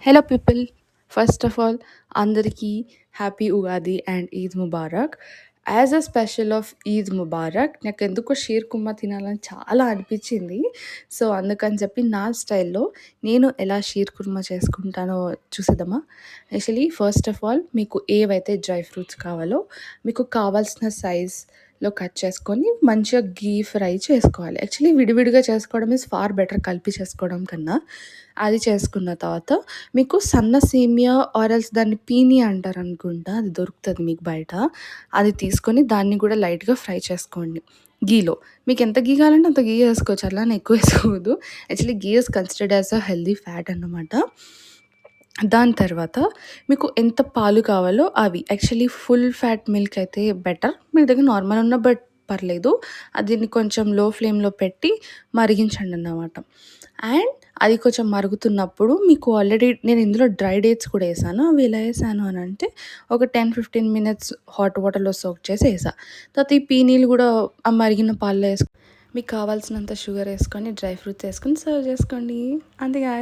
Hello people. First of all అందరికీ happy Ugadi and Eid Mubarak. As a special of Eid Mubarak నాకెందుకో షీర్ కుర్మా తినాలని చాలా అనిపించింది. సో, అందుకని చెప్పి నా స్టైల్‌లో నేను ఎలా షీర్ కుర్మా చేసుకుంటానో చూసేద్దామా? యాక్చువల్లీ ఫస్ట్ ఆఫ్ ఆల్ మీకు ఏవైతే డ్రై ఫ్రూట్స్ కావాలో మీకు కావాల్సిన సైజ్‌లో కట్ చేసుకొని మంచిగా ఘీ ఫ్రై చేసుకోవాలి. యాక్చువల్లీ విడివిడిగా చేసుకోవడం ఈజ్ ఫార్ బెటర్ కలిపి చేసుకోవడం కన్నా. అది చేసుకున్న తర్వాత మీకు సన్న సేమియా ఆర్ ఎల్స్ దాన్ని పీనీ అంటారనుకుంటా. అది దొరుకుతది మీకు బయట. అది తీసుకొని దాన్ని కూడా లైట్‌గా ఫ్రై చేసుకోండి ఘీలో. మీకెంత ఘీ కావాలంటే అంత ఘీ ఏసుకోవచ్చు. అట్లాని ఎక్కువ ఏసుకోవద్దు. Actually ghee is considered as a healthy fat అన్నమాట. దాని తర్వాత మీకు ఎంత పాలు కావాలో అవి. యాక్చువల్లీ ఫుల్ ఫ్యాట్ మిల్క్ అయితే బెటర్. మీ దగ్గర నార్మల్ ఉన్న పర్లేదు. దీన్ని కొంచెం లో ఫ్లేమ్‌లో పెట్టి మరిగించండన్నమాట. అండ్ అది కొంచెం మరుగుతున్నప్పుడు మీకు ఆల్రెడీ నేను ఇందులో డ్రై డేట్స్ కూడా ఏసాను. అవి ఎలా ఏసాను అనంటే ఒక 10, 15 మినిట్స్ హాట్ వాటర్‌లో సోక్ చేసి ఏసా. తర్వాత ఈ పీనీలు కూడా ఆ మరిగిన పాలలో మీకు కావాల్సినంత షుగర్ ఏసుకొని, డ్రై ఫ్రూట్స్ ఏసుకొని సర్వ్ చేసుకోండి. అంతే గాయ్స్.